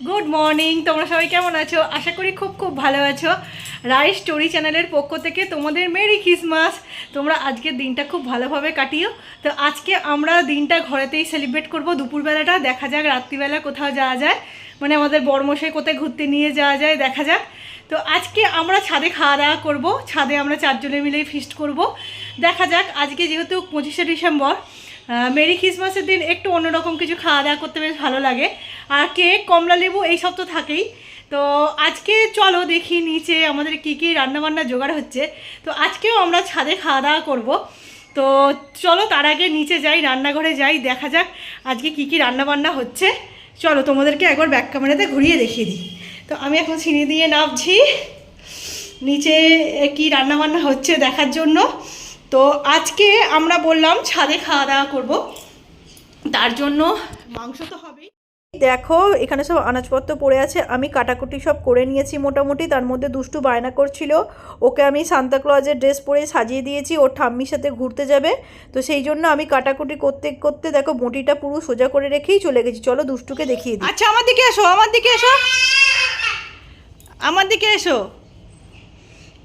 Good morning, তোমরা সবাই কেমন আছো? আশা করি খুব খুব ভালো আছো। রাইস স্টোরি চ্যানেলের পক্ষ থেকে তোমাদের মেরি ক্রিসমাস। তোমরা আজকের দিনটা খুব ভালোভাবে কাটিও। তো আজকে আমরা দিনটা ঘরেতেই সেলিব্রেট করব। দুপুরবেলাটা দেখা যাক রাত্রিবেলা কোথাও যাওয়া যায়, মানে আমাদের বড়মশাই কোথায় ঘুরতে নিয়ে যাওয়া যায় দেখা যাক। তো আজকে আমরা ছাদে খাওয়া দাওয়া করবো, ছাদে আমরা চারজনে মিলেই ফিস্ট করব। দেখা যাক, আজকে যেহেতু 25শে ডিসেম্বর, মেরি ক্রিসমাসের দিন একটু অন্যরকম কিছু খাওয়া দাওয়া করতে বেশ ভালো লাগে। আর কেক, কমলা লেবু এইসব তো থাকেই। তো আজকে চলো দেখি নিচে আমাদের কী কী রান্নাবান্না জোগাড় হচ্ছে। তো আজকেও আমরা ছাদে খাওয়া দাওয়া করবো। তো চলো তার আগে নিচে যাই, রান্নাঘরে যাই, দেখা যাক আজকে কী কী রান্নাবান্না হচ্ছে। চলো তোমাদেরকে একবার ব্যাক ক্যামেরাতে ঘুরিয়ে দেখিয়ে দিই। তো আমি এখন সিঁড়ি দিয়ে নামছি নিচে কি রান্নাবান্না হচ্ছে দেখার জন্য। তো আজকে আমরা বললাম ছাদে খাওয়া দাওয়া করবো, তার জন্য মাংস তো হবেই। দেখো এখানে সব আনাজপত্র পড়ে আছে, আমি কাটাকুটি সব করে নিয়েছি মোটামুটি। তার মধ্যে দুষ্টু বায়না করছিল, ওকে আমি সান্তা ক্লজের ড্রেস পরে সাজিয়ে দিয়েছি, ওর ঠাম্মির সাথে ঘুরতে যাবে। তো সেই জন্য আমি কাটাকুটি করতে করতে দেখো বটিটা পুরো সোজা করে রেখেই চলে গেছি। চলো দুষ্টুকে দেখিয়ে দিই। আচ্ছা আমার দিকে এসো, আমার দিকে এসো, আমার দিকে এসো।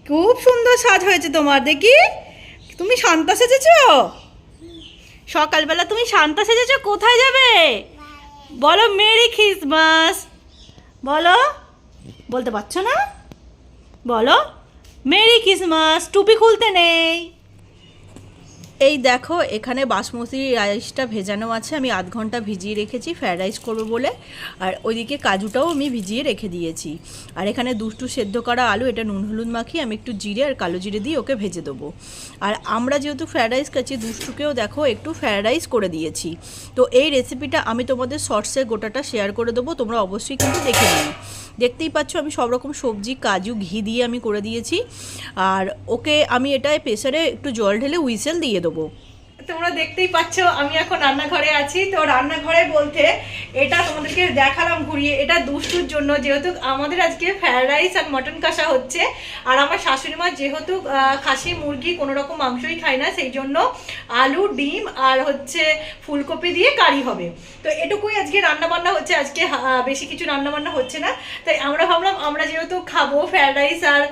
খুব সুন্দর সাজ হয়েছে তোমার, দেখি তুমি শান্তা সেজেছো। সকালবেলা তুমি শান্তা সেজেছো, কোথায় যাবে বলো? মেরি ক্রিসমাস বলো। বলতে পারছো না? বলো মেরি ক্রিসমাস। টুপি খুলতে নেই। এই দেখো এখানে বাসমতি রাইসটা ভেজানো আছে, আমি আধ ঘন্টা ভিজিয়ে রেখেছি ফ্রায়েড রাইস করবো বলে। আর ওইদিকে কাজুটাও আমি ভিজিয়ে রেখে দিয়েছি। আর এখানে দুষ্টু সেদ্ধ করা আলু, এটা নুন হলুদ মাখিয়ে আমি একটু জিরে আর কালো জিরে দিয়ে ওকে ভেজে দেবো। আর আমরা যেহেতু ফ্রায়েড রাইস খাচ্ছি, দুষ্টুকেও দেখো একটু ফ্রায়েড রাইস করে দিয়েছি। তো এই রেসিপিটা আমি তোমাদের শর্টসে গোটাটা শেয়ার করে দেবো, তোমরা অবশ্যই কিন্তু দেখে নিও। দেখতেই পাচ্ছ আমি সব রকম সবজি, কাজু, ঘি দিয়ে আমি করে দিয়েছি। আর ওকে আমি এটায় প্রেসারে একটু জল ঢেলে হুইসেল দিয়ে দেবো। তোমরা দেখতেই পাচ্ছ আমি এখন রান্নাঘরে আছি। তো রান্নাঘরে বলতে এটা তোমাদেরকে দেখালাম ঘুরিয়ে, এটা দুষ্টুর জন্য, যেহেতু আমাদের আজকে ফ্রায়েড রাইস আর মটন কষা হচ্ছে। আর আমার শাশুড়ি মা যেহেতু খাসি মুরগি কোনো রকম মাংসই খায় না, সেই জন্য আলু, ডিম আর হচ্ছে ফুলকপি দিয়ে কারি হবে। তো এটুকুই আজকে রান্নাবান্না হচ্ছে, আজকে বেশি কিছু রান্নাবান্না হচ্ছে না। তাই আমরা ভাবলাম আমরা যেহেতু খাবো ফ্রায়েড রাইস আর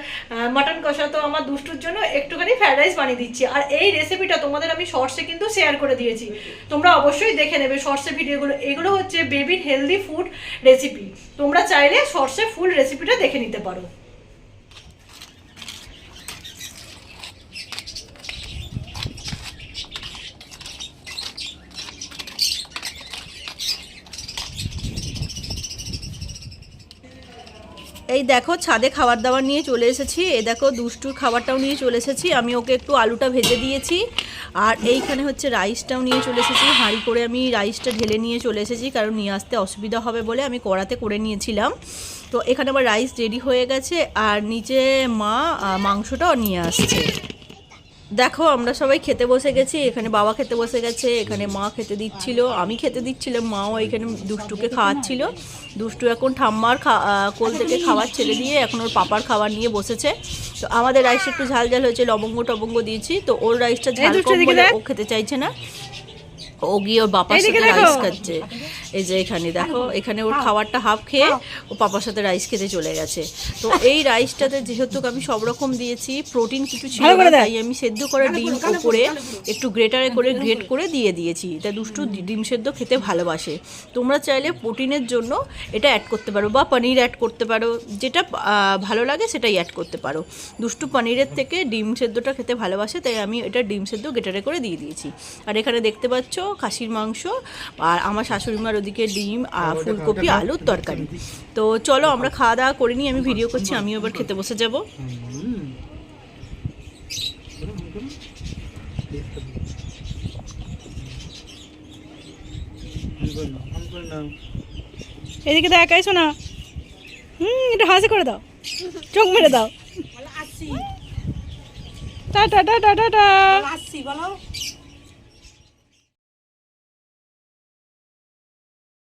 মটন কষা, তো আমার দুষ্টুর জন্য একটুখানি ফ্রায়েড রাইস বানিয়ে দিচ্ছি। আর এই রেসিপিটা তোমাদের আমি শর্টসে কিন্তু শেয়ার করে দিয়েছি, তোমরা অবশ্যই দেখে নেবে শর্টসে ভিডিওগুলো। এগুলো হচ্ছে বেবির হেলদি ফুড রেসিপি, তোমরা চাইলে শর্টসে ফুল রেসিপিটা দেখে নিতে পারো। এই দেখো ছাদে খাবার দাবার নিয়ে চলে এসেছি। এই দেখো দুষ্টুর খাবারটাও নিয়ে চলে এসেছি, আমি ওকে একটু আলুটা ভেজে দিয়েছি। আর এইখানে হচ্ছে রাইসটাও নিয়ে চলে এসেছি, হাঁড়ি করে আমি রাইসটা ঢেলে নিয়ে চলে এসেছি, কারণ নিয়ে আসতে অসুবিধা হবে বলে আমি কড়াতে করে নিয়েছিলাম। তো এখানে আবার রাইস রেডি হয়ে গেছে, আর নিচে মা মাংসটাও নিয়ে আসছে। দেখো আমরা সবাই খেতে বসে গেছি, এখানে বাবা খেতে বসে গেছে, এখানে মা খেতে দিচ্ছিল, আমি খেতে দিচ্ছিলাম, মাও এখানে দুষ্টুকে খাওয়াচ্ছিল। দুষ্টু এখন ঠাম্মার কোল থেকে খাবার ছেড়ে দিয়ে এখন ওর পাপার খাবার নিয়ে বসেছে। তো আমাদের রাইসটা একটু ঝাল ঝাল হয়েছে, লবঙ্গ টবঙ্গ দিয়েছি, তো ওর রাইসটা ঝাল কম বলে ও খেতে চাইছে না, ও গিয়ে ওর বাবার সাথে রাইস খাচ্ছে। এই যে এখানে দেখো, এখানে ওর খাবারটা হাফ খেয়ে ও পাপার সাথে রাইস খেতে চলে গেছে। তো এই রাইসটাতে যেহেতু আমি সব রকম দিয়েছি, প্রোটিন কিছু ছিল না, তাই আমি সেদ্ধ করে ডিম উপরে একটু গ্রেটারে করে গ্রেট করে দিয়ে দিয়েছি। তাই দুষ্টু ডিম সেদ্ধ খেতে ভালোবাসে। তোমরা চাইলে প্রোটিনের জন্য এটা অ্যাড করতে পারো, বা পনির অ্যাড করতে পারো, যেটা ভালো লাগে সেটাই অ্যাড করতে পারো। দুষ্টু পনিরের থেকে ডিম সেদ্ধটা খেতে ভালোবাসে, তাই আমি এটা ডিম সেদ্ধ গ্রেটারে করে দিয়ে দিয়েছি। আর এখানে দেখতে পাচ্ছ খাসির মাংস, আর আমার শাশুড়ি মার ওদিকে ডিম আর ফুলকপি আলুর তরকারি। তো চলো আমরা খাওয়া দাওয়া করে নিই, আমি ভিডিও করছি, আমিও এবার খেতে বসে যাব। এদিকে দেখাইছো না, এটা হাসি করে দাও, চোখ মেরে দাও, টাটা টাটা টাটা।